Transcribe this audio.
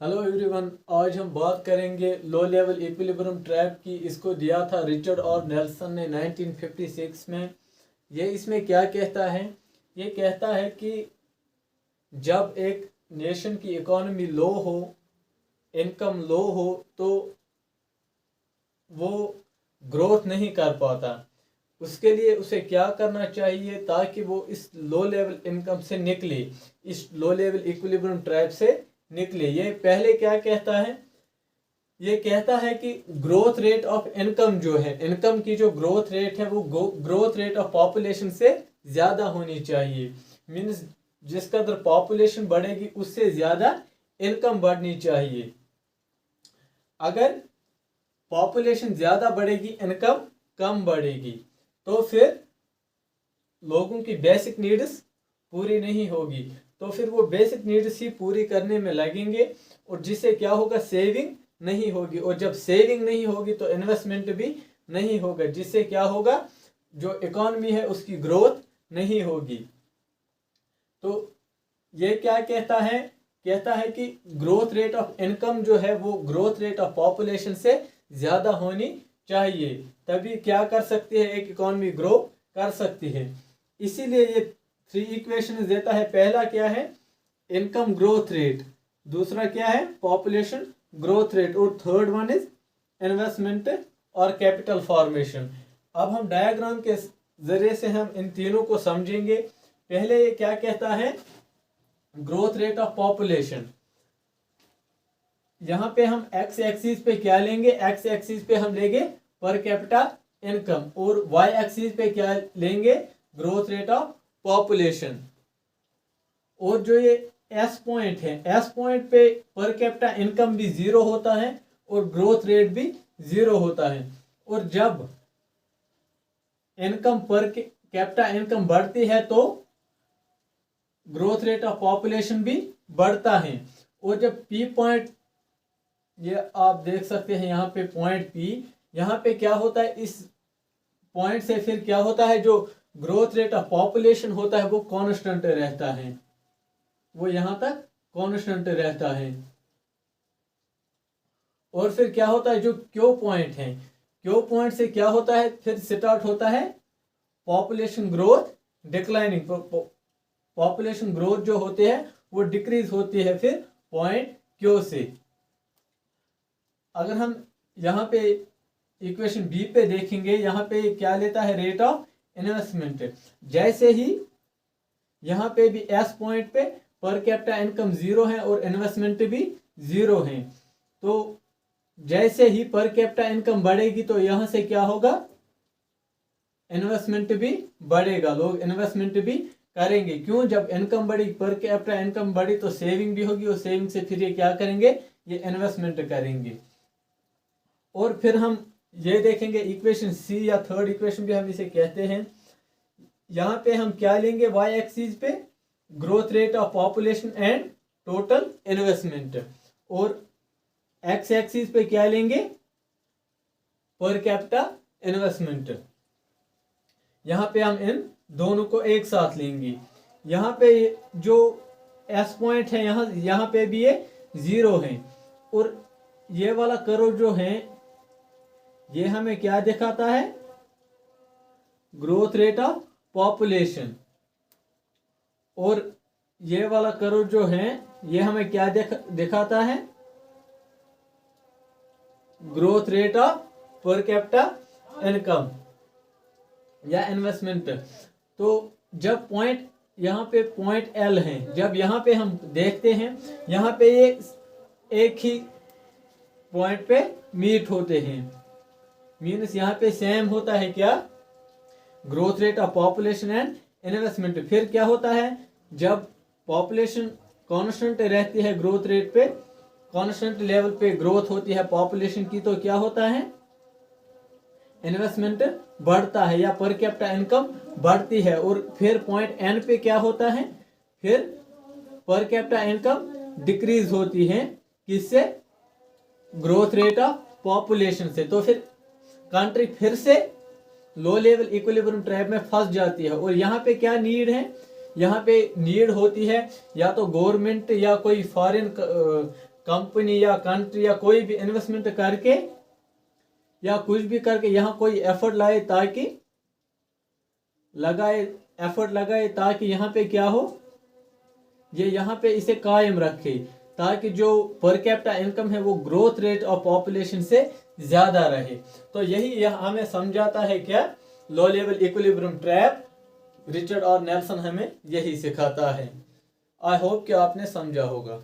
Hello everyone, आज हम बात करेंगे लो लेवल इक्विलिब्रियम ट्रैप की। इसको दिया था रिचर्ड और नेल्सन ने 1956 में। ये इसमें क्या कहता है? ये कहता है कि जब एक नेशन की इकोनॉमी लो हो, इनकम लो हो, तो वो ग्रोथ नहीं कर पाता। उसके लिए उसे क्या करना चाहिए ताकि वो इस लो लेवल इनकम से निकले, इस लो लेवल इक्विलिब्रियम ट्रैप से निकले। ये पहले क्या कहता है? ये कहता है कि ग्रोथ रेट ऑफ इनकम जो है, इनकम की जो ग्रोथ रेट है वो ग्रोथ रेट ऑफ पॉपुलेशन से ज़्यादा होनी चाहिए। मीन्स जिस कदर पॉपुलेशन बढ़ेगी उससे ज़्यादा इनकम बढ़नी चाहिए। अगर पॉपुलेशन ज़्यादा बढ़ेगी, इनकम कम बढ़ेगी, तो फिर लोगों की बेसिक नीड्स पूरी नहीं होगी। तो फिर वो बेसिक नीड्स ही पूरी करने में लगेंगे और जिससे क्या होगा, सेविंग नहीं होगी। और जब सेविंग नहीं होगी तो इन्वेस्टमेंट भी नहीं होगा, जिससे क्या होगा, जो इकॉनमी है उसकी ग्रोथ नहीं होगी। तो ये क्या कहता है? कहता है कि ग्रोथ रेट ऑफ इनकम जो है वो ग्रोथ रेट ऑफ पॉपुलेशन से ज़्यादा होनी चाहिए, तभी क्या कर सकती है, एक इकॉनमी ग्रो कर सकती है। इसीलिए ये 3 इक्वेशन देता है। पहला क्या है? Income growth rate. दूसरा क्या है? Population growth rate. और थर्ड वन इज इन्वेस्टमेंट और कैपिटल फॉर्मेशन। अब हम डायग्राम के जरिए से हम इन तीनों को समझेंगे। पहले ये क्या कहता है? Growth rate of population. यहां पे हम एक्स एक्सिस पे क्या लेंगे? एक्स एक्सिस पे हम लेंगे पर कैपिटा इनकम और वाई एक्सिस पे क्या लेंगे? Growth rate of population. और जो ये एस पॉइंट है, एस पॉइंट पे पर कैपिटा इनकम भी 0 होता है और ग्रोथ रेट भी 0 होता है। और जब इनकम पर कैपिटा इनकम बढ़ती है तो ग्रोथ रेट ऑफ पॉपुलेशन भी बढ़ता है। और जब पी पॉइंट, ये आप देख सकते हैं यहाँ पे पॉइंट पी, यहाँ पे क्या होता है, इस पॉइंट से फिर क्या होता है, जो ग्रोथ रेट ऑफ पॉपुलेशन होता है वो कांस्टेंट रहता है, वो यहाँ तक कांस्टेंट रहता है। और फिर क्या होता है, जो क्यू पॉइंट है, क्यू पॉइंट से क्या होता है, फिर स्टार्ट होता है population growth declining. Population growth जो होती है वो डिक्रीज होती है फिर पॉइंट क्यू से। अगर हम यहाँ पे इक्वेशन बी पे देखेंगे, यहाँ पे क्या लेता है? Rate of investment. जैसे ही यहाँ पे भी एस पॉइंट पे पर कैपिटा इनकम 0 है और इन्वेस्टमेंट भी 0 है, तो जैसे ही पर कैपिटा इनकम बढ़ेगी तो यहाँ से क्या होगा, इन्वेस्टमेंट भी बढ़ेगा, लोग इन्वेस्टमेंट भी करेंगे। क्यों? जब इनकम बढ़ी, पर कैपिटा इनकम बढ़ी, तो सेविंग भी होगी और सेविंग से फिर ये क्या करेंगे, ये इन्वेस्टमेंट करेंगे। और फिर हम ये देखेंगे इक्वेशन सी या थर्ड इक्वेशन भी हम इसे कहते हैं। यहाँ पे हम क्या लेंगे? वाई एक्सिस पे growth rate of population and total investment, और एक्स एक्सिस पे क्या लेंगे? Per capita investment. यहाँ पे हम इन दोनों को एक साथ लेंगे। यहाँ पे जो एस पॉइंट है, यहाँ पे भी ये 0 है। और ये वाला कर्व जो है ये हमें क्या दिखाता है? Growth rate of population. और ये वाला कर्व जो है ये हमें क्या दिखाता है? Growth rate of per capita income या इन्वेस्टमेंट। तो जब पॉइंट, यहाँ पे पॉइंट एल है, जब यहाँ पे हम देखते हैं, यहाँ पे ये एक ही पॉइंट पे मीट होते हैं, मीन्स यहाँ पे सेम होता है क्या? Growth rate of population and investment. फिर क्या होता है, जब पॉपुलेशन कांस्टेंट रहती है, ग्रोथ रेट पे कांस्टेंट लेवल पे ग्रोथ होती है पॉपुलेशन की, तो क्या होता है, इन्वेस्टमेंट बढ़ता है या पर कैपिटा इनकम बढ़ती है। और फिर पॉइंट एन पे क्या होता है, फिर पर कैपिटा इनकम डिक्रीज होती है, किससे? ग्रोथ रेट ऑफ पॉपुलेशन से। तो फिर कंट्री फिर से लो लेवल इक्विलिब्रियम ट्रैप में फंस जाती है। और यहाँ पे क्या नीड है? यहाँ पे नीड होती है या तो गवर्नमेंट या कोई फॉरेन कंपनी या कंट्री या कोई भी इन्वेस्टमेंट करके या कुछ भी करके यहाँ कोई एफर्ट लाए ताकि ताकि यहाँ पे क्या हो, ये यहाँ पे इसे कायम रखे, ताकि जो पर कैपिटा इनकम है वो ग्रोथ रेट ऑफ पॉपुलेशन से ज़्यादा रहे। तो यही हमें समझाता है क्या, low level equilibrium trap. Richard और नेल्सन हमें यही सिखाता है। आई होप कि आपने समझा होगा।